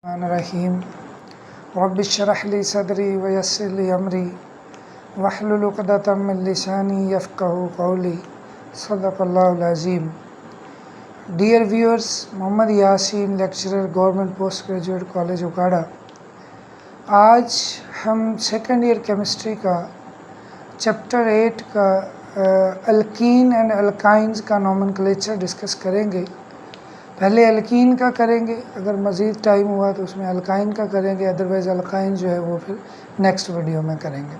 रहीम rabbi इश्रह ली सदरी व यस्सिर ली अमरी वहलुल उक़दतम मिन लिसानी यफ़क़हू क़ौली सदक़ल्लाहुल अज़ीम। Dear viewers, Mohammad Yasin, lecturer, government post graduate college Okara. आज हम सेकेंड ईयर केमिस्ट्री का चैप्टर 8 का अल्कीन एंड अल्काइंस का नोमेनक्लेचर डिस्कस करेंगे। पहले अल्कीन का करेंगे, अगर मज़ीद टाइम हुआ तो उसमें अल्काइन का करेंगे, अदरवाइज़ अल्काइन जो है वो फिर नेक्स्ट वीडियो में करेंगे।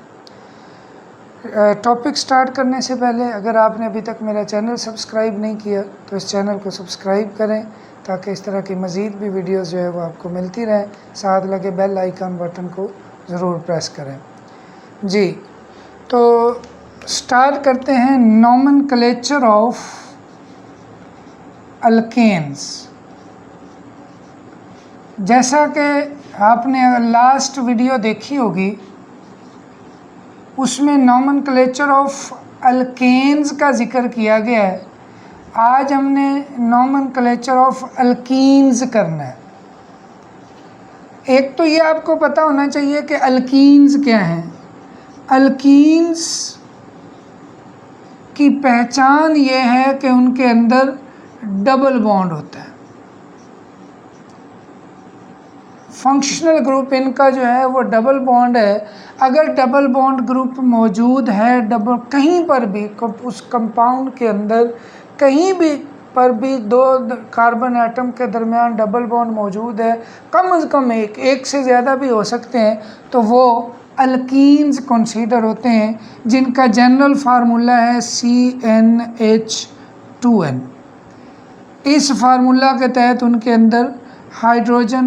टॉपिक स्टार्ट करने से पहले अगर आपने अभी तक मेरा चैनल सब्सक्राइब नहीं किया तो इस चैनल को सब्सक्राइब करें ताकि इस तरह की मज़ीद भी वीडियोस जो है वो आपको मिलती रहें। साथ लगे बेल आइकन बटन को ज़रूर प्रेस करें। जी, तो स्टार्ट करते हैं नोमेनक्लेचर ऑफ अल्केन्स। जैसा कि आपने लास्ट वीडियो देखी होगी उसमें नोमेनक्लेचर ऑफ अल्केन्स का जिक्र किया गया है। आज हमने नोमेनक्लेचर ऑफ अल्कीन्स करना है। एक तो ये आपको पता होना चाहिए कि अल्कीन्स क्या हैं। अल्कीन्स की पहचान ये है कि उनके अंदर डबल बॉन्ड होता है। फंक्शनल ग्रुप इनका जो है वो डबल बॉन्ड है। अगर डबल बॉन्ड ग्रुप मौजूद है डबल कहीं पर भी उस कंपाउंड के अंदर कहीं भी पर भी दो कार्बन एटम के दरमियान डबल बॉन्ड मौजूद है, कम से कम एक से ज़्यादा भी हो सकते हैं, तो वो अल्कीन्स कंसीडर होते हैं, जिनका जनरल फार्मूला है CnH2n। इस फार्मूला के तहत उनके अंदर हाइड्रोजन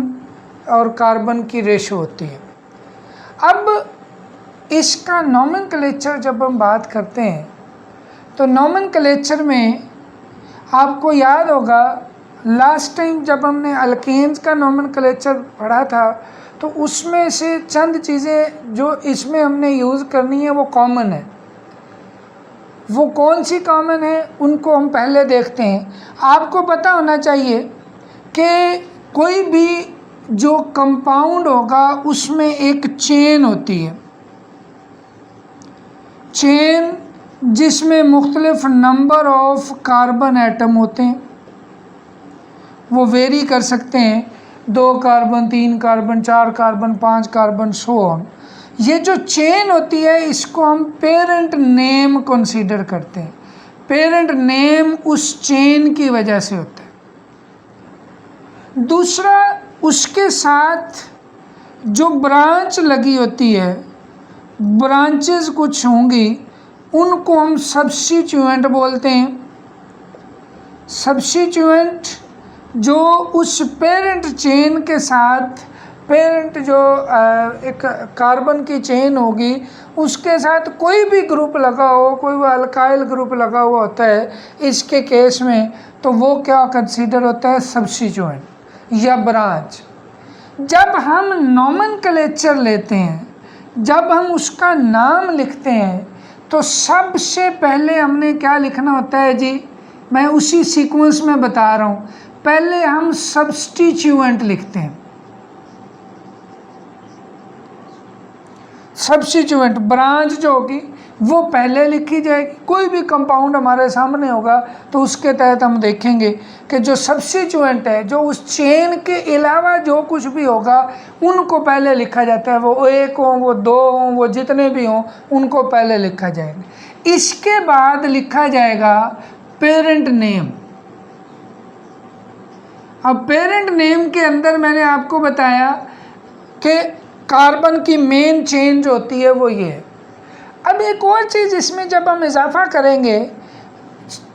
और कार्बन की रेशो होती है। अब इसका नोमेनक्लेचर जब हम बात करते हैं तो नोमेनक्लेचर में आपको याद होगा लास्ट टाइम जब हमने अल्केन्स का नोमेनक्लेचर पढ़ा था तो उसमें से चंद चीज़ें जो इसमें हमने यूज़ करनी है वो कॉमन है। वो कौन सी कॉमन है उनको हम पहले देखते हैं। आपको पता होना चाहिए कि कोई भी जो कंपाउंड होगा उसमें एक चेन होती है, चेन जिसमें मुख्तलिफ नंबर ऑफ कार्बन एटम होते हैं। वो वेरी कर सकते हैं, 2 carbon, 3 carbon, 4 carbon, 5 carbon, so on. ये जो चेन होती है इसको हम पेरेंट नेम कंसीडर करते हैं। पेरेंट नेम उस चेन की वजह से होता है। दूसरा, उसके साथ जो ब्रांच लगी होती है, ब्रांचेस कुछ होंगी, उनको हम सब्स्टिट्यूएंट बोलते हैं। सब्स्टिट्यूएंट जो उस पेरेंट चेन के साथ, पेरेंट जो एक कार्बन की चेन होगी उसके साथ कोई भी ग्रुप लगा हो, कोई वो अल्काइल ग्रुप लगा हुआ होता है इसके केस में, तो वो क्या कंसीडर होता है, सब्स्टिट्यूएंट या ब्रांच। जब हम नोमेनक्लेचर लेते हैं, जब हम उसका नाम लिखते हैं तो सबसे पहले हमने क्या लिखना होता है जी, मैं उसी सीक्वेंस में बता रहा हूँ। पहले हम सब्स्टिट्यूएंट लिखते हैं। सब्स्टिट्यूएंट ब्रांच जो होगी वो पहले लिखी जाएगी। कोई भी कंपाउंड हमारे सामने होगा तो उसके तहत हम देखेंगे कि जो सब्स्टिट्यूएंट है, जो उस चेन के अलावा जो कुछ भी होगा उनको पहले लिखा जाता है। वो 1 हो, वो 2 हो, वो जितने भी हों उनको पहले लिखा जाएगा। इसके बाद लिखा जाएगा पेरेंट नेम। अब पेरेंट नेम के अंदर मैंने आपको बताया कि कार्बन की मेन चेन जो होती है वो ये है। अब एक और चीज़ इसमें जब हम इजाफा करेंगे,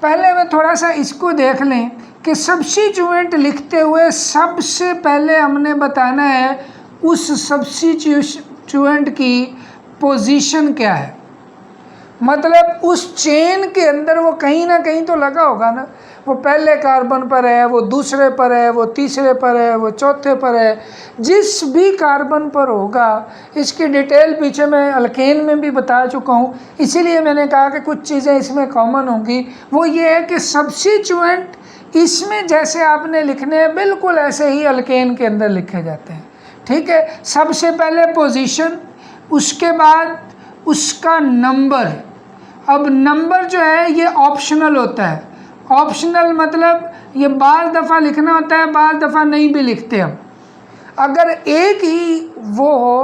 पहले मैं थोड़ा सा इसको देख लें कि सब्स्टिट्यूएंट लिखते हुए सबसे पहले हमने बताना है उस सब्स्टिट्यूएंट की पोजीशन क्या है। मतलब उस चेन के अंदर वो कहीं ना कहीं तो लगा होगा ना। वो पहले कार्बन पर है, वो दूसरे पर है, वो तीसरे पर है, वो चौथे पर है। जिस भी कार्बन पर होगा, इसकी डिटेल पीछे मैं अल्केन में भी बता चुका हूँ, इसीलिए मैंने कहा कि कुछ चीज़ें इसमें कॉमन होंगी। वो ये है कि सब्स्टिट्यूएंट इसमें जैसे आपने लिखने हैं बिल्कुल ऐसे ही अल्केन के अंदर लिखे जाते हैं। ठीक है, सबसे पहले पोजीशन, उसके बाद उसका नंबर। अब नंबर जो है ये ऑप्शनल होता है। ऑप्शनल मतलब ये बार दफ़ा लिखना होता है, बार दफ़ा नहीं भी लिखते हम। अगर एक ही वो हो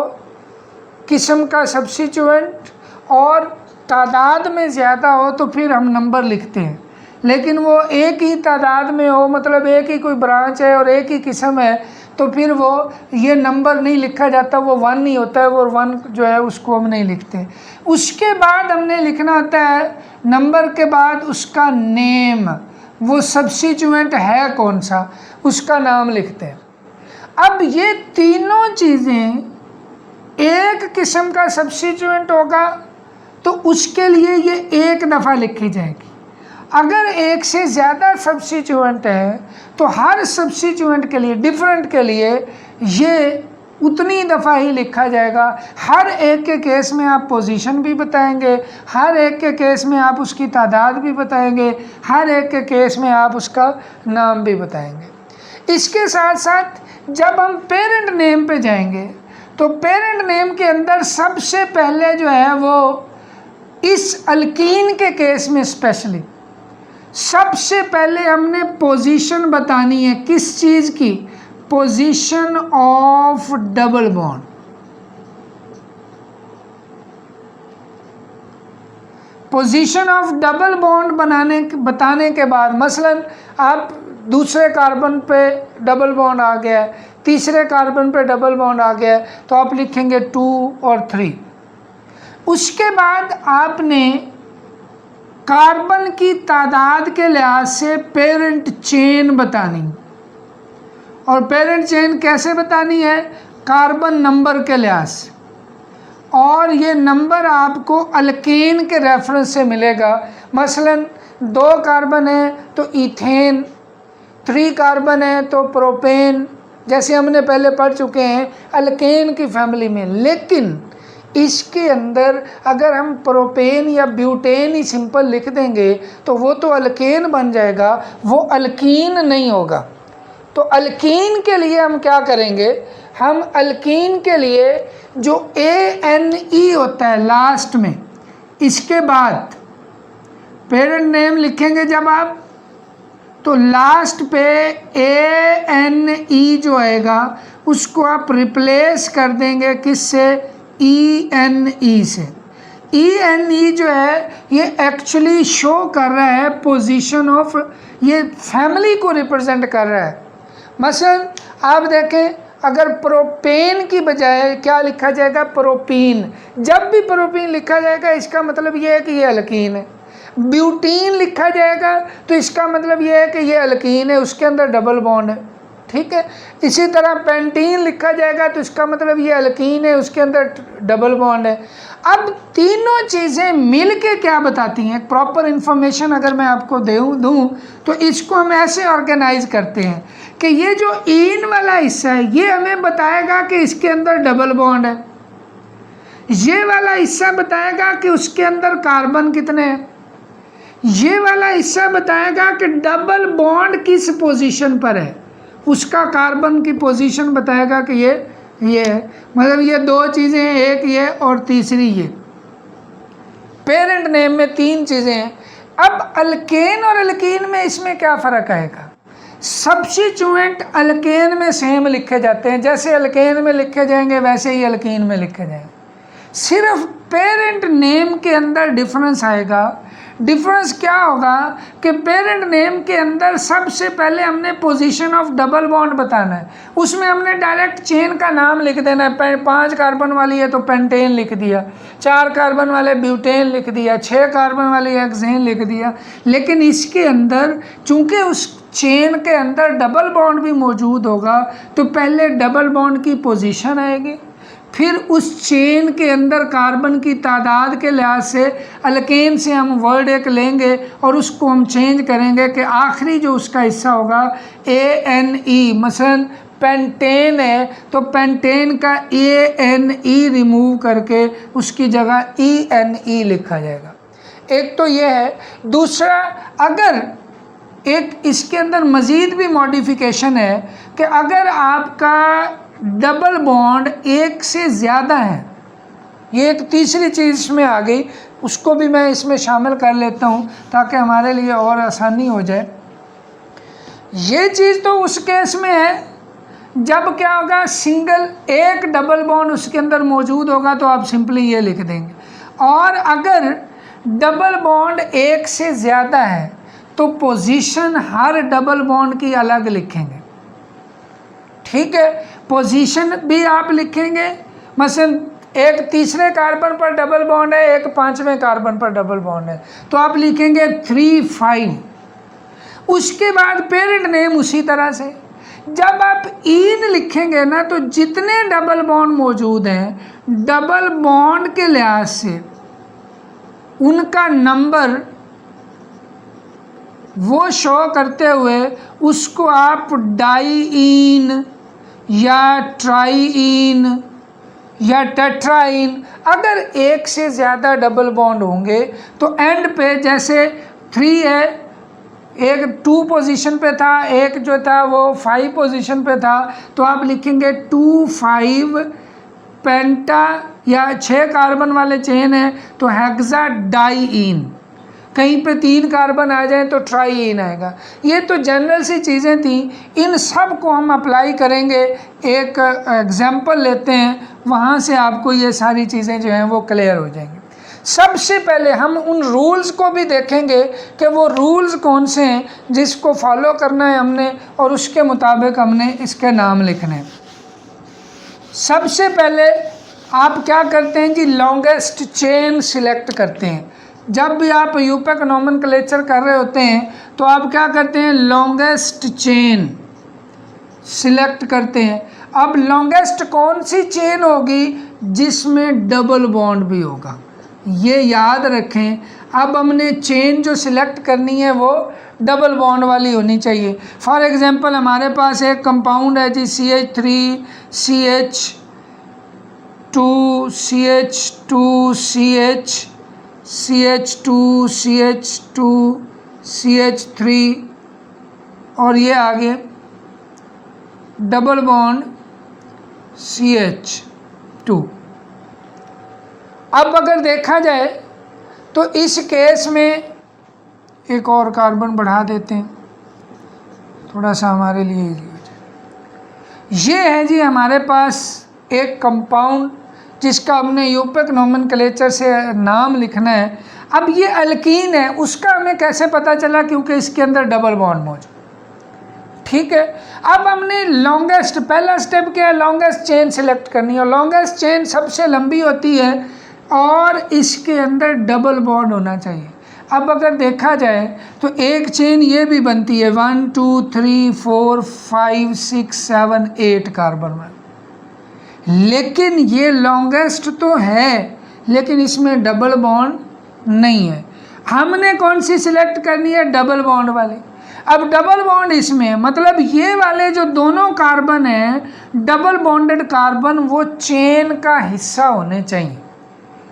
किस्म का सब्स्टिट्यूएंट और तादाद में ज़्यादा हो तो फिर हम नंबर लिखते हैं, लेकिन वो एक ही तादाद में हो, मतलब एक ही कोई ब्रांच है और एक ही किस्म है, तो फिर वो ये नंबर नहीं लिखा जाता, वो 1 ही होता है, वो 1 जो है उसको हम नहीं लिखते। उसके बाद हमने लिखना होता है नंबर के बाद उसका नेम, वो सब्स्टिट्यूएंट है कौन सा, उसका नाम लिखते हैं। अब ये तीनों चीज़ें, एक किस्म का सब्स्टिट्यूएंट होगा तो उसके लिए ये एक दफ़ा लिखी जाएगी। अगर एक से ज़्यादा सब्स्टिट्यूएंट है तो हर सब्स्टिट्यूएंट के लिए, डिफरेंट के लिए, ये उतनी दफ़ा ही लिखा जाएगा। हर एक के केस में आप पोजीशन भी बताएंगे, हर एक के केस में आप उसकी तादाद भी बताएंगे, हर एक के केस में आप उसका नाम भी बताएंगे। इसके साथ साथ जब हम पेरेंट नेम पे जाएंगे तो पेरेंट नेम के अंदर सबसे पहले जो है वो इस अल्कीन के केस में स्पेशली सबसे पहले हमने पोजीशन बतानी है। किस चीज़ की? Position of double bond. Position of double bond बताने के बाद, मसलन आप दूसरे कार्बन पे डबल बॉन्ड आ गया है, तीसरे कार्बन पे डबल बॉन्ड आ गया है, तो आप लिखेंगे 2 और 3। उसके बाद आपने कार्बन की तादाद के लिहाज से पेरेंट चेन बतानी, और पेरेंट चेन कैसे बतानी है? कार्बन नंबर के लिहाज से, और ये नंबर आपको अल्केन के रेफरेंस से मिलेगा। मसलन 2 कार्बन है तो इथेन, 3 कार्बन है तो प्रोपेन, जैसे हमने पहले पढ़ चुके हैं अल्केन की फैमिली में। लेकिन इसके अंदर अगर हम प्रोपेन या ब्यूटेन ही सिंपल लिख देंगे तो वो तो अल्केन बन जाएगा, वो अल्कीन नहीं होगा। तो अल्कीन के लिए हम क्या करेंगे? हम अल्कीन के लिए जो ANE होता है लास्ट में, इसके बाद पेरेंट नेम लिखेंगे जब आप, तो लास्ट पे ANE जो आएगा उसको आप रिप्लेस कर देंगे किससे? ENE से। ENE जो है ये एक्चुअली शो कर रहा है पोजीशन ऑफ, ये फैमिली को रिप्रेजेंट कर रहा है। मसलन आप देखें, अगर प्रोपेन की बजाय क्या लिखा जाएगा? प्रोपीन। जब भी प्रोपीन लिखा जाएगा इसका मतलब ये है कि ये अल्कीन है। ब्यूटीन लिखा जाएगा तो इसका मतलब ये है कि ये अल्कीन है, उसके अंदर डबल बॉन्ड है। ठीक है, इसी तरह पेंटीन लिखा जाएगा तो इसका मतलब ये अल्कीन है, उसके अंदर डबल बॉन्ड है। अब तीनों चीज़ें मिल के क्या बताती हैं? प्रॉपर इन्फॉर्मेशन अगर मैं आपको दूँ तो इसको हम ऐसे ऑर्गेनाइज करते हैं कि ये जो इन वाला हिस्सा है ये हमें बताएगा कि इसके अंदर डबल बॉन्ड है, ये वाला हिस्सा बताएगा कि उसके अंदर कार्बन कितने हैं, ये वाला हिस्सा बताएगा कि डबल बॉन्ड किस पोजीशन पर है, उसका कार्बन की पोजीशन बताएगा कि ये है। मतलब ये 2 चीज़ें हैं, एक ये और तीसरी ये। पेरेंट नेम में 3 चीज़ें हैं। अब अल्केन और अल्कीन में इसमें क्या फ़र्क आएगा? सब्स्टिट्यूएंट अल्केन में सेम लिखे जाते हैं, जैसे अल्केन में लिखे जाएंगे वैसे ही अल्कीन में लिखे जाएंगे। सिर्फ पेरेंट नेम के अंदर डिफरेंस आएगा। डिफरेंस क्या होगा कि पेरेंट नेम के अंदर सबसे पहले हमने पोजीशन ऑफ डबल बॉन्ड बताना है, उसमें हमने डायरेक्ट चेन का नाम लिख देना है। 5 कार्बन वाली है तो पेंटेन लिख दिया, 4 कार्बन वाले ब्यूटेन लिख दिया, 6 कार्बन वाली हेक्सेन लिख दिया। लेकिन इसके अंदर चूंकि उस चेन के अंदर डबल बॉन्ड भी मौजूद होगा तो पहले डबल बॉन्ड की पोजीशन आएगी, फिर उस चेन के अंदर कार्बन की तादाद के लिहाज से अल्केन से हम वर्ड एक लेंगे और उसको हम चेंज करेंगे कि आखिरी जो उसका हिस्सा होगा ANE। मसलन पेंटेन है तो पेंटेन का ANE रिमूव करके उसकी जगह ENE लिखा जाएगा। एक तो ये है। दूसरा, अगर एक इसके अंदर मज़ीद भी मॉडिफिकेशन है कि अगर आपका डबल बॉन्ड एक से ज़्यादा है, ये एक तीसरी चीज़ इसमें आ गई, उसको भी मैं इसमें शामिल कर लेता हूँ ताकि हमारे लिए और आसानी हो जाए। ये चीज़ तो उस केस में है जब क्या होगा, सिंगल एक डबल बॉन्ड उसके अंदर मौजूद होगा तो आप सिंपली ये लिख देंगे। और अगर डबल बॉन्ड एक से ज़्यादा है तो पोजीशन हर डबल बॉन्ड की अलग लिखेंगे। ठीक है, पोजीशन भी आप लिखेंगे। मसलन एक तीसरे कार्बन पर डबल बॉन्ड है, एक पांचवें कार्बन पर डबल बॉन्ड है, तो आप लिखेंगे 3 5। उसके बाद पेरेंट नेम उसी तरह से। जब आप इन लिखेंगे ना तो जितने डबल बॉन्ड मौजूद हैं डबल बॉन्ड के लिहाज से उनका नंबर वो शो करते हुए उसको आप डाईइन या ट्राईइन या टेट्राइन, अगर एक से ज़्यादा डबल बॉन्ड होंगे तो एंड पे जैसे 3 है, एक 2 पोजीशन पे था, एक जो था वो 5 पोजीशन पे था, तो आप लिखेंगे 2 5 पेंटा या 6 कार्बन वाले चेन है तो हेक्सा डाईइन। कहीं पे 3 कार्बन आ जाए तो ट्राईइन आएगा। ये तो जनरल सी चीज़ें थी, इन सब को हम अप्लाई करेंगे। एक एग्जांपल लेते हैं, वहाँ से आपको ये सारी चीज़ें जो हैं वो क्लियर हो जाएंगी। सबसे पहले हम उन रूल्स को भी देखेंगे कि वो रूल्स कौन से हैं जिसको फॉलो करना है हमने और उसके मुताबिक हमने इसके नाम लिखने हैं। सबसे पहले आप क्या करते हैं जी, लॉन्गेस्ट चेन सिलेक्ट करते हैं। जब भी आप यूपैक नोमेनक्लेचर कर रहे होते हैं तो आप क्या करते हैं, लॉन्गेस्ट चेन सिलेक्ट करते हैं। अब लॉन्गेस्ट कौन सी चेन होगी, जिसमें डबल बॉन्ड भी होगा, ये याद रखें। अब हमने चेन जो सिलेक्ट करनी है वो डबल बॉन्ड वाली होनी चाहिए। फॉर एग्जांपल हमारे पास एक कंपाउंड है जी CH3 CH2 CH2 CH CH2 CH2 CH3 और ये आगे डबल बॉन्ड CH2। अब अगर देखा जाए तो इस केस में एक और कार्बन बढ़ा देते हैं, थोड़ा सा हमारे लिए इजी हो जाए। ये है जी हमारे पास एक कंपाउंड जिसका हमने यूपैक नोमेनक्लेचर से नाम लिखना है। अब ये अल्कीन है, उसका हमें कैसे पता चला, क्योंकि इसके अंदर डबल बॉन्ड मौजूद। ठीक है, अब हमने लॉन्गेस्ट, पहला स्टेप क्या है, लॉन्गेस्ट चेन सिलेक्ट करनी है। लॉन्गेस्ट चेन सबसे लंबी होती है और इसके अंदर डबल बॉन्ड होना चाहिए। अब अगर देखा जाए तो एक चेन ये भी बनती है 1 2 3 4 5 6 7 8 कार्बन में, लेकिन ये लॉन्गेस्ट तो है लेकिन इसमें डबल बॉन्ड नहीं है। हमने कौन सी सिलेक्ट करनी है, डबल बॉन्ड वाले। अब डबल बॉन्ड इसमें मतलब ये वाले जो दोनों कार्बन हैं डबल बॉन्डेड कार्बन, वो चेन का हिस्सा होने चाहिए।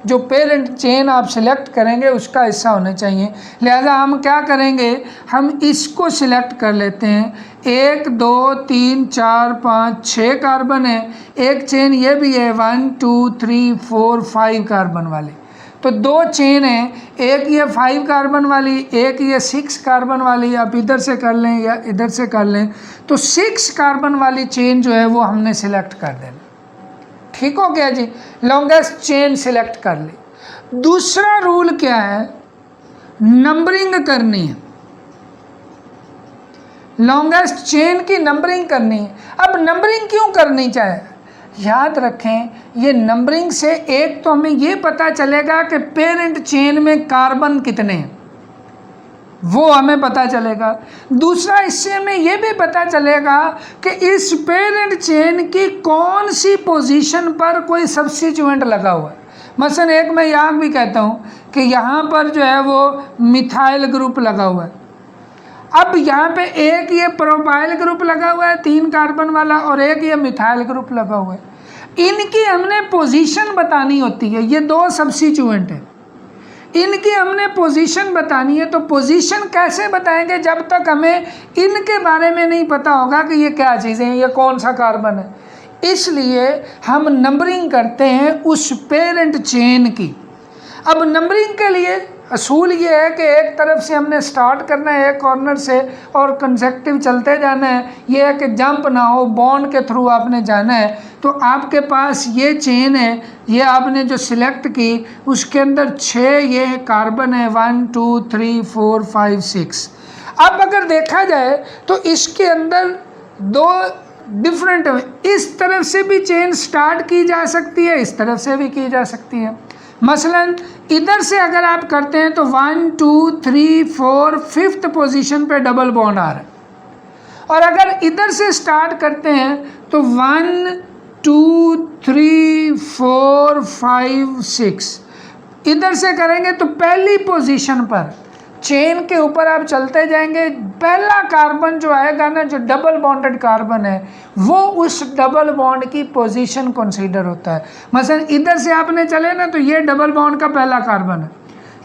जो पेरेंट चेन आप सिलेक्ट करेंगे उसका हिस्सा होना चाहिए। लिहाजा हम क्या करेंगे, हम इसको सिलेक्ट कर लेते हैं। 1 2 3 4 5 6 कार्बन है, एक चेन ये भी है 1 2 3 4 5 कार्बन वाले। तो 2 चेन हैं, एक ये 5 कार्बन वाली, एक ये 6 कार्बन वाली। आप इधर से कर लें या इधर से कर लें, तो 6 कार्बन वाली चेन जो है वो हमने सिलेक्ट कर देना। ठीक हो गया जी, लॉन्गेस्ट चेन सिलेक्ट कर ली। दूसरा रूल क्या है, नंबरिंग करनी है। लॉन्गेस्ट चेन की नंबरिंग करनी है। अब नंबरिंग क्यों करनी चाहिए, याद रखें, ये नंबरिंग से एक तो हमें ये पता चलेगा कि पेरेंट चेन में कार्बन कितने हैं, वो हमें पता चलेगा। दूसरा, इससे हमें ये भी पता चलेगा कि इस पेरेंट चेन की कौन सी पोजीशन पर कोई सब्स्टिट्यूएंट लगा हुआ है। मसलन एक मैं यहाँ भी कहता हूँ कि यहाँ पर जो है वो मिथाइल ग्रुप लगा हुआ है। अब यहाँ पे एक ये प्रोपाइल ग्रुप लगा हुआ है 3 कार्बन वाला और एक ये मिथाइल ग्रुप लगा हुआ है। इनकी हमने पोजीशन बतानी होती है। ये 2 सब्स्टिट्यूएंट है, इनकी हमने पोजीशन बतानी है, तो पोजीशन कैसे बताएंगे जब तक हमें इनके बारे में नहीं पता होगा कि ये क्या चीज़ें हैं, ये कौन सा कार्बन है। इसलिए हम नंबरिंग करते हैं उस पेरेंट चेन की। अब नंबरिंग के लिए असूल ये है कि एक तरफ से हमने स्टार्ट करना है, एक कॉर्नर से, और कंसेक्टिव चलते जाना है। ये है कि जंप ना हो, बॉन्ड के थ्रू आपने जाना है। तो आपके पास ये चेन है, ये आपने जो सिलेक्ट की उसके अंदर 6 ये कार्बन है, 1 2 3 4 5 6। अब अगर देखा जाए तो इसके अंदर 2 डिफरेंट, इस तरफ से भी चेन स्टार्ट की जा सकती है, इस तरफ से भी की जा सकती है। मसलन इधर से अगर आप करते हैं तो 1 2 3 4 5th पोजीशन पे डबल बॉन्ड आ रहा है, और अगर इधर से स्टार्ट करते हैं तो 1 2 3 4 5 6, इधर से करेंगे तो पहली पोजीशन पर चेन के ऊपर आप चलते जाएंगे। पहला कार्बन जो आएगा ना, जो डबल बॉन्डेड कार्बन है, वो उस डबल बॉन्ड की पोजीशन कंसीडर होता है। मसलन इधर से आपने चले ना, तो ये डबल बॉन्ड का पहला कार्बन है,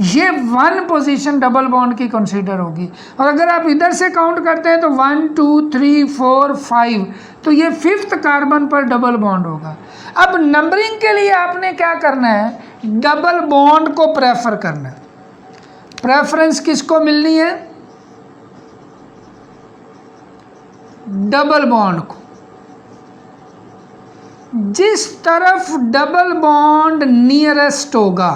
ये 1 पोजीशन डबल बॉन्ड की कंसीडर होगी। और अगर आप इधर से काउंट करते हैं तो 1 2 3 4 5, तो ये 5th कार्बन पर डबल बॉन्ड होगा। अब नंबरिंग के लिए आपने क्या करना है, डबल बॉन्ड को प्रेफर करना है। प्रेफरेंस किसको मिलनी है, डबल बॉन्ड को। जिस तरफ डबल बॉन्ड नियरेस्ट होगा,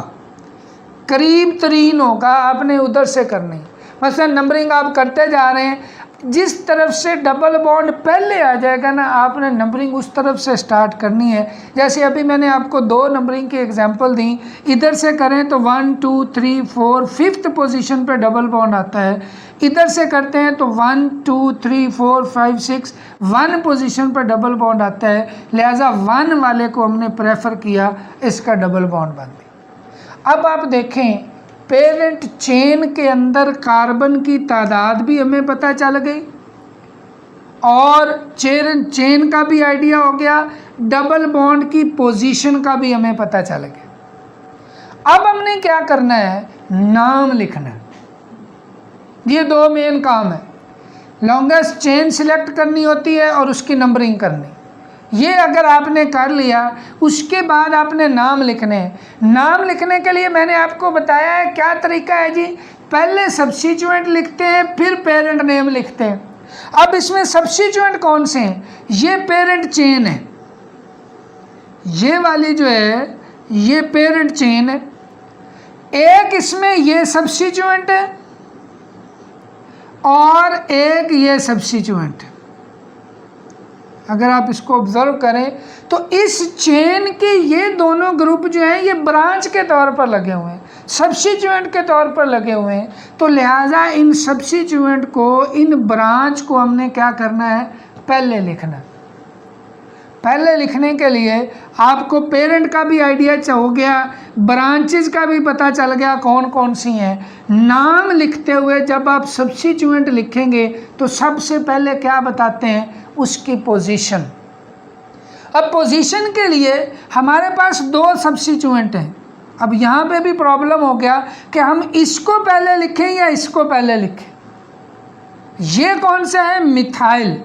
करीब तरीन होगा, आपने उधर से करनी। मसलन नंबरिंग आप करते जा रहे हैं, जिस तरफ से डबल बॉन्ड पहले आ जाएगा ना, आपने नंबरिंग उस तरफ से स्टार्ट करनी है। जैसे अभी मैंने आपको 2 नंबरिंग की एग्जांपल दी, इधर से करें तो 1 2 3 4 5th पोजीशन पे डबल बॉन्ड आता है, इधर से करते हैं तो 1 2 3 4 5 6 1 पोजीशन पर डबल बॉन्ड आता है। लिहाजा 1 वाले को हमने प्रेफर किया, इसका डबल बॉन्ड बन गया। अब आप देखें, पेरेंट चेन के अंदर कार्बन की तादाद भी हमें पता चल गई, और चेन का भी आइडिया हो गया, डबल बॉन्ड की पोजीशन का भी हमें पता चल गया। अब हमने क्या करना है, नाम लिखना है। ये 2 मेन काम है, लॉन्गेस्ट चेन सिलेक्ट करनी होती है और उसकी नंबरिंग करनी। ये अगर आपने कर लिया, उसके बाद आपने नाम लिखने हैं। नाम लिखने के लिए मैंने आपको बताया है क्या तरीका है जी, पहले सब्स्टिट्यूएंट लिखते हैं, फिर पेरेंट नेम लिखते हैं। अब इसमें सब्स्टिट्यूएंट कौन से हैं, ये पेरेंट चेन है, ये वाली जो है ये पेरेंट चेन है, एक इसमें ये सब्स्टिट्यूएंट है और एक ये सब्स्टिट्यूएंट है। अगर आप इसको ऑब्जर्व करें तो इस चेन के ये दोनों ग्रुप जो हैं ये ब्रांच के तौर पर लगे हुए हैं, सब्स्टिट्यूएंट के तौर पर लगे हुए हैं। तो लिहाजा इन सब्स्टिट्यूएंट को, इन ब्रांच को हमने क्या करना है, पहले लिखना है। पहले लिखने के लिए आपको पेरेंट का भी आइडिया हो गया, ब्रांचेस का भी पता चल गया कौन कौन सी हैं। नाम लिखते हुए जब आप सब्स्टिट्यूएंट लिखेंगे तो सबसे पहले क्या बताते हैं, उसकी पोजीशन। अब पोजीशन के लिए हमारे पास 2 सब्स्टिट्यूएंट हैं। अब यहाँ पे भी प्रॉब्लम हो गया कि हम इसको पहले लिखें या इसको पहले लिखें। ये कौन सा है, मिथाइल,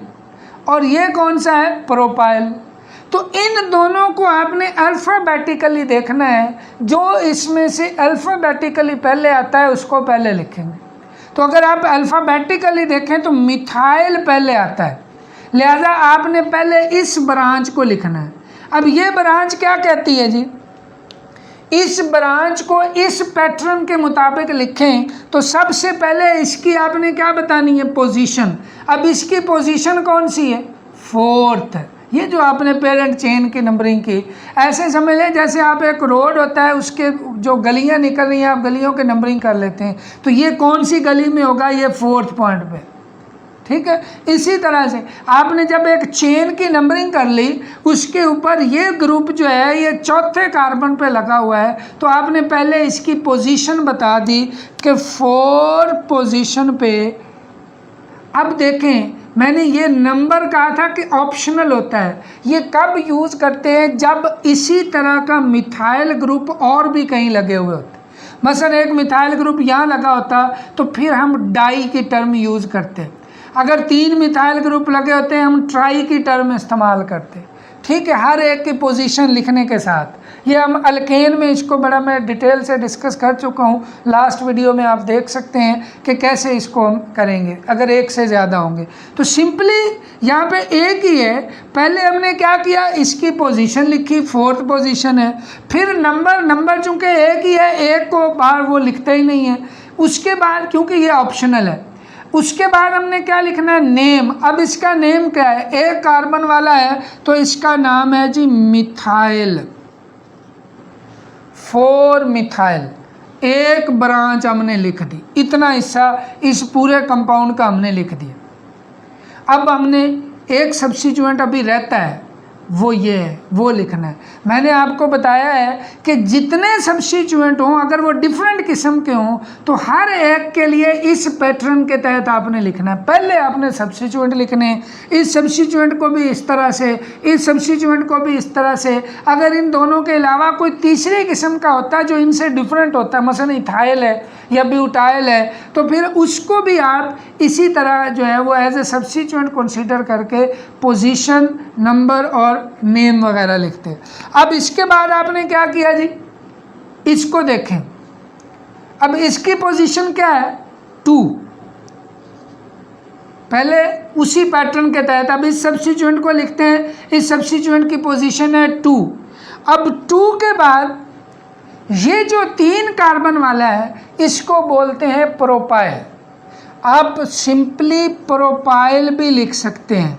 और ये कौन सा है, प्रोपाइल। तो इन दोनों को आपने अल्फ़ाबेटिकली देखना है, जो इसमें से अल्फ़ाबेटिकली पहले आता है उसको पहले लिखेंगे। तो अगर आप अल्फ़ाबेटिकली देखें तो मिथाइल पहले आता है, लिहाजा आपने पहले इस ब्रांच को लिखना है। अब ये ब्रांच क्या कहती है जी, इस ब्रांच को इस पैटर्न के मुताबिक लिखें तो सबसे पहले इसकी आपने क्या बतानी है, पोजीशन। अब इसकी पोजीशन कौन सी है, 4th। ये जो आपने पेरेंट चेन की नंबरिंग की, ऐसे समझ लें जैसे आप एक रोड होता है, उसके जो गलियां निकल रही हैं आप गलियों के नंबरिंग कर लेते हैं, तो ये कौन सी गली में होगा, ये 4th पॉइंट पे। ठीक है, इसी तरह से आपने जब एक चेन की नंबरिंग कर ली, उसके ऊपर ये ग्रुप जो है ये 4थे कार्बन पे लगा हुआ है, तो आपने पहले इसकी पोजीशन बता दी कि 4 पोजीशन पे। अब देखें, मैंने ये नंबर कहा था कि ऑप्शनल होता है, ये कब यूज़ करते हैं, जब इसी तरह का मिथाइल ग्रुप और भी कहीं लगे हुए होते हैं। मसलन एक मिथाइल ग्रुप यहाँ लगा होता तो फिर हम डाई की टर्म यूज़ करते, अगर 3 मिथाइल ग्रुप लगे होते हैं हम ट्राई की टर्म इस्तेमाल करते। ठीक है, हर एक की पोजीशन लिखने के साथ। ये हम अल्केन में इसको बड़ा मैं डिटेल से डिस्कस कर चुका हूँ, लास्ट वीडियो में आप देख सकते हैं कि कैसे इसको हम करेंगे अगर एक से ज़्यादा होंगे। तो सिंपली यहाँ पे एक ही है, पहले हमने क्या किया, इसकी पोजीशन लिखी, 4th पोजीशन है, फिर नंबर चूँकि एक ही है, एक को बाहर वो लिखते ही नहीं है। उसके बाद क्योंकि ये ऑप्शनल है, उसके बाद हमने क्या लिखना है, नेम। अब इसका नेम क्या है, एक कार्बन वाला है तो इसका नाम है जी मिथाइल, 4 मिथाइल, एक ब्रांच हमने लिख दी, इतना हिस्सा इस पूरे कंपाउंड का हमने लिख दिया। अब हमने एक सब्स्टिट्यूएंट अभी रहता है, वो ये है, वो लिखना है। मैंने आपको बताया है कि जितने सब्स्टिट्यूएंट हों अगर वो डिफरेंट किस्म के हों तो हर एक के लिए इस पैटर्न के तहत आपने लिखना है। पहले आपने सब्स्टिट्यूएंट लिखने, इस सब्स्टिट्यूएंट को भी इस तरह से, इस सब्स्टिट्यूएंट को भी इस तरह से। अगर इन दोनों के अलावा कोई तीसरी किस्म का होता है जो इनसे डिफरेंट होता है, मसलन इथाइल है या ब्यूटाइल है, तो फिर उसको भी आप इसी तरह जो है वो एज ए सब्स्टिट्यूएंट कंसीडर करके पोजीशन, नंबर और नेम वगैरह लिखते हैं। अब इसके बाद आपने क्या किया जी, इसको देखें, अब इसकी पोजीशन क्या है, 2। पहले उसी पैटर्न के तहत अब इस सब्स्टिट्यूएंट को लिखते हैं, इस सब्स्टिट्यूएंट की पोजीशन है 2। अब 2 के बाद ये जो 3 कार्बन वाला है इसको बोलते हैं प्रोपाइल। आप सिंपली प्रोपाइल भी लिख सकते हैं,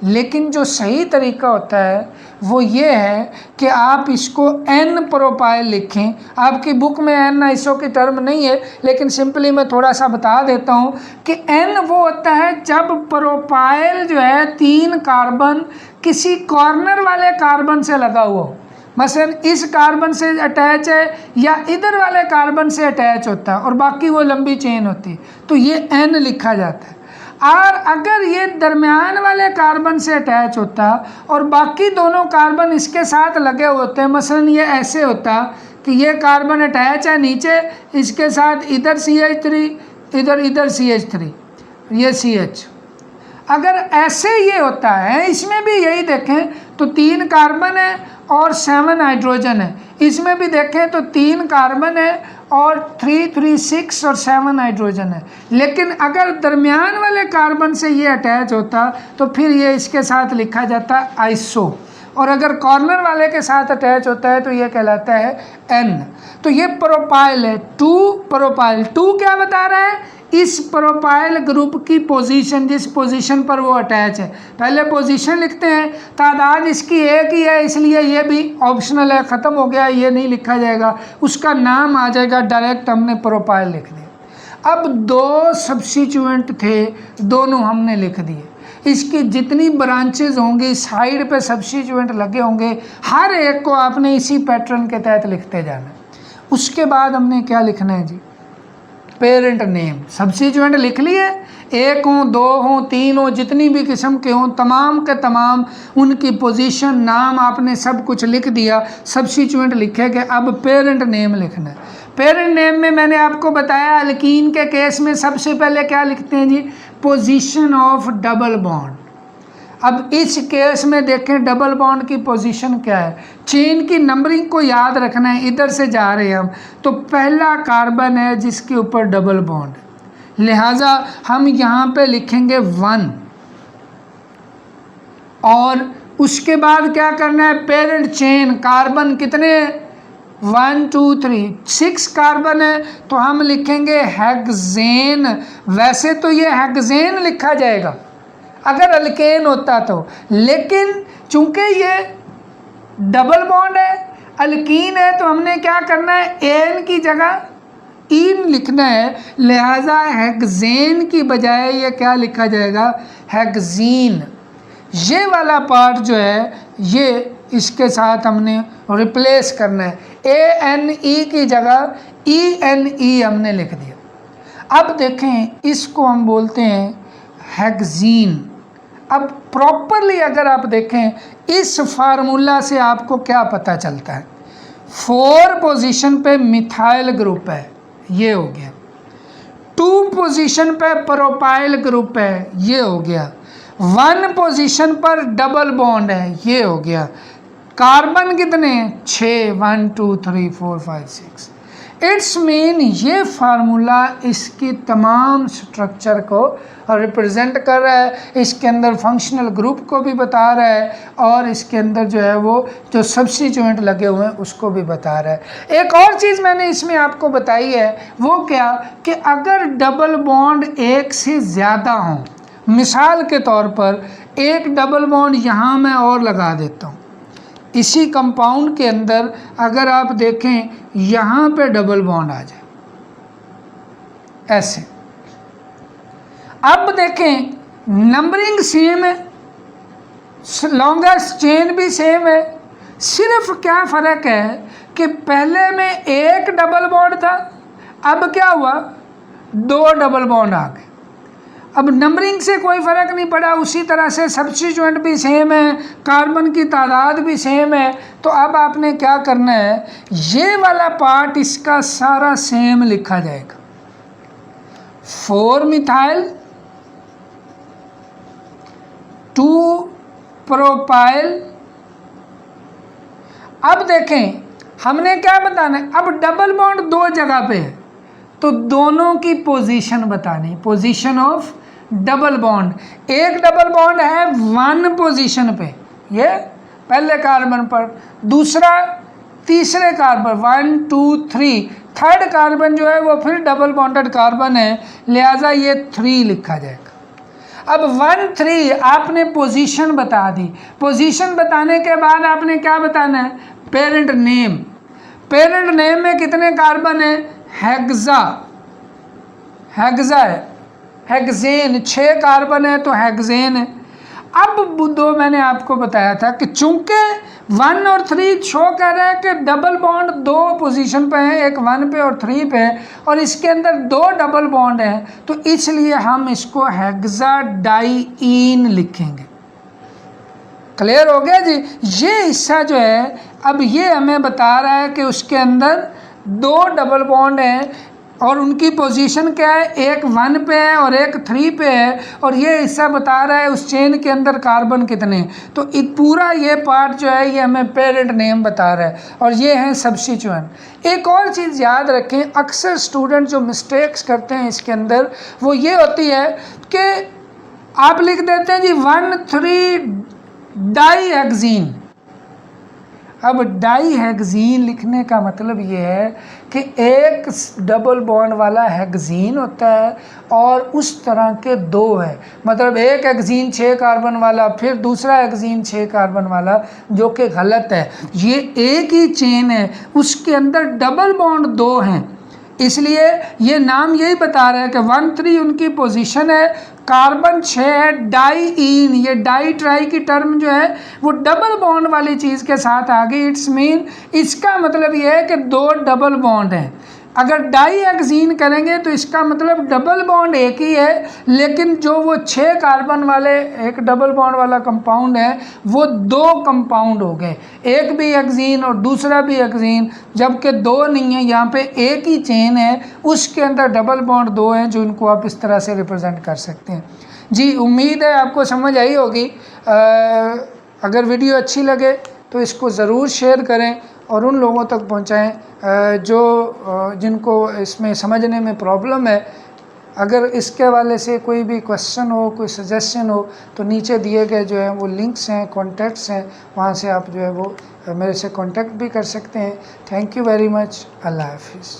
लेकिन जो सही तरीका होता है वो ये है कि आप इसको एन प्रोपाइल लिखें। आपकी बुक में एन आइसो की टर्म नहीं है, लेकिन सिंपली मैं थोड़ा सा बता देता हूँ कि एन वो होता है जब प्रोपाइल जो है 3 कार्बन किसी कॉर्नर वाले कार्बन से लगा हुआ हो, मसलन इस कार्बन से अटैच है या इधर वाले कार्बन से अटैच होता है और बाकी वो लंबी चेन होती है, तो ये एन लिखा जाता है। और अगर ये दरमियान वाले कार्बन से अटैच होता और बाकी दोनों कार्बन इसके साथ लगे होते हैं, मसलन ये ऐसे होता कि ये कार्बन अटैच है नीचे, इसके साथ इधर CH3, इधर CH3, ये CH, अगर ऐसे ये होता है, इसमें भी यही देखें तो 3 कार्बन है और 7 हाइड्रोजन है, इसमें भी देखें तो 3 कार्बन है और 3 6 और 7 हाइड्रोजन है। लेकिन अगर दरमियान वाले कार्बन से ये अटैच होता तो फिर ये इसके साथ लिखा जाता आइसो, और अगर कॉर्नर वाले के साथ अटैच होता है तो ये कहलाता है एन। तो ये प्रोपाइल है, 2 प्रोपाइल। 2 क्या बता रहा है, इस प्रोपाइल ग्रुप की पोजीशन, जिस पोजीशन पर वो अटैच है। पहले पोजीशन लिखते हैं, तादाद इसकी एक ही है इसलिए ये भी ऑप्शनल है, ख़त्म हो गया, ये नहीं लिखा जाएगा, उसका नाम आ जाएगा, डायरेक्ट हमने प्रोपाइल लिख दिया। अब 2 सब्स्टिट्यूएंट थे, दोनों हमने लिख दिए। इसकी जितनी ब्रांचेज होंगी, साइड पे सब्स्टिट्यूएंट लगे होंगे, हर एक को आपने इसी पैटर्न के तहत लिखते जाना। उसके बाद हमने क्या लिखना है जी, पेरेंट नेम। सब्स्टिट्यूएंट लिख लिए, 1 हो, 2 हो, 3 हो, जितनी भी किस्म के हों, तमाम के तमाम उनकी पोजीशन, नाम आपने सब कुछ लिख दिया, सब्स्टिट्यूएंट लिखे गए। अब पेरेंट नेम लिखना है। पेरेंट नेम में मैंने आपको बताया अल्कीन के केस में सबसे पहले क्या लिखते हैं जी, पोजीशन ऑफ डबल बॉन्ड। अब इस केस में देखें डबल बॉन्ड की पोजीशन क्या है, चेन की नंबरिंग को याद रखना है, इधर से जा रहे हैं हम, तो पहला कार्बन है जिसके ऊपर डबल बॉन्ड, लिहाजा हम यहाँ पे लिखेंगे 1। और उसके बाद क्या करना है, पेरेंट चेन, कार्बन कितने, 1 2 3 6 कार्बन है तो हम लिखेंगे हेक्सेन। वैसे तो ये हेक्सेन लिखा जाएगा अगर अल्केन होता तो, लेकिन चूंकि ये डबल बॉन्ड है, अल्कीन है, तो हमने क्या करना है, एन की जगह इन लिखना है, लिहाजा हेक्सेन की बजाय ये क्या लिखा जाएगा, हेक्सीन। ये वाला पार्ट जो है ये इसके साथ हमने रिप्लेस करना है, ANE की जगह ENE हमने लिख दिया। अब देखें इसको हम बोलते हैं हेक्सीन। अब प्रॉपरली अगर आप देखें इस फार्मूला से आपको क्या पता चलता है, 4 पोजीशन पे मिथाइल ग्रुप है, ये हो गया। 2 पोजीशन पे प्रोपाइल ग्रुप है, ये हो गया। 1 पोजीशन पर डबल बॉन्ड है, ये हो गया। कार्बन कितने? 6, 1 2 3 4 5 6। इट्स मीन ये फार्मूला इसकी तमाम स्ट्रक्चर को रिप्रेजेंट कर रहा है, इसके अंदर फंक्शनल ग्रुप को भी बता रहा है और इसके अंदर जो है वो जो सब्स्टिट्यूएंट लगे हुए हैं उसको भी बता रहा है। एक और चीज़ मैंने इसमें आपको बताई है, वो क्या कि अगर डबल बॉन्ड एक से ज़्यादा हों, मिसाल के तौर पर एक डबल बॉन्ड यहाँ मैं और लगा देता हूँ, इसी कंपाउंड के अंदर अगर आप देखें यहाँ पे डबल बॉन्ड आ जाए ऐसे, अब देखें नंबरिंग सेम है, लॉन्गेस्ट चेन भी सेम है, सिर्फ क्या फ़र्क है कि पहले में एक डबल बॉन्ड था, अब क्या हुआ 2 डबल बॉन्ड आ गए। अब नंबरिंग से कोई फ़र्क नहीं पड़ा, उसी तरह से सब्स्टिट्यूएंट भी सेम है, कार्बन की तादाद भी सेम है। तो अब आपने क्या करना है, ये वाला पार्ट इसका सारा सेम लिखा जाएगा, 4 मिथाइल 2 प्रोपाइल। अब देखें हमने क्या बताना है, अब डबल बॉन्ड 2 जगह पे है तो दोनों की पोजीशन बतानी, पोजीशन ऑफ डबल बॉन्ड। एक डबल बॉन्ड है 1 पोजीशन पे, ये पहले कार्बन पर, दूसरा तीसरे कार्बन 1 2 3, थर्ड कार्बन जो है वो फिर डबल बॉन्डेड कार्बन है, लिहाजा ये 3 लिखा जाएगा। अब 1 3 आपने पोजीशन बता दी, पोजीशन बताने के बाद आपने क्या बताना है, पेरेंट नेम। पेरेंट नेम में कितने कार्बन है, हेक्सा, हेक्सा है, हेक्सेन 6 कार्बन है तो हेक्सेन है। अब 2 मैंने आपको बताया था कि चूंकि 1 और 3 शो कर रहे हैं कि डबल बॉन्ड 2 पोजीशन पे है, एक 1 पे और 3 पे है और इसके अंदर 2 डबल बॉन्ड हैं, तो इसलिए हम इसको हेक्साडाइईन लिखेंगे। क्लियर हो गया जी। ये हिस्सा जो है अब ये हमें बता रहा है कि उसके अंदर 2 डबल बॉन्ड हैं और उनकी पोजीशन क्या है, एक 1 पे है और एक 3 पे है, और ये हिस्सा बता रहा है उस चेन के अंदर कार्बन कितने। तो पूरा ये पार्ट जो है ये हमें पेरेंट नेम बता रहा है और ये है सब्स्टिट्यूएंट। एक और चीज़ याद रखें, अक्सर स्टूडेंट जो मिस्टेक्स करते हैं इसके अंदर वो ये होती है कि आप लिख देते हैं जी 1,3 डाईहेक्सीन। अब डाईहेक्सीन लिखने का मतलब ये है कि एक डबल बॉन्ड वाला हेक्सीन होता है और उस तरह के 2 है, मतलब एक हेक्सीन 6 कार्बन वाला, फिर दूसरा हेक्सीन 6 कार्बन वाला, जो कि गलत है। ये एक ही चेन है, उसके अंदर डबल बॉन्ड 2 हैं, इसलिए ये नाम यही बता रहा है कि 1 3 उनकी पोजीशन है, कार्बन 6 है, डाईईन, ये डाई ट्राई की टर्म जो है वो डबल बॉन्ड वाली चीज़ के साथ आ गई। इट्स मीन इसका मतलब ये है कि 2 डबल बॉन्ड हैं। अगर डाईहेक्सीन करेंगे तो इसका मतलब डबल बॉन्ड एक ही है, लेकिन जो वो 6 कार्बन वाले एक डबल बॉन्ड वाला कंपाउंड है वो 2 कंपाउंड हो गए, एक भी हेक्सीन और दूसरा भी हेक्सीन, जबकि 2 नहीं है, यहाँ पे एक ही चेन है, उसके अंदर डबल बॉन्ड 2 हैं, जो इनको आप इस तरह से रिप्रेजेंट कर सकते हैं। जी, उम्मीद है आपको समझ आई होगी। अगर वीडियो अच्छी लगे तो इसको ज़रूर शेयर करें और उन लोगों तक पहुंचाएं जो जिनको इसमें समझने में प्रॉब्लम है। अगर इसके हवाले से कोई भी क्वेश्चन हो, कोई सजेशन हो, तो नीचे दिए गए जो है वो लिंक्स हैं, कॉन्टैक्ट्स हैं, वहाँ से आप जो है वो मेरे से कॉन्टैक्ट भी कर सकते हैं। Thank you very much. Allah हाफिज़।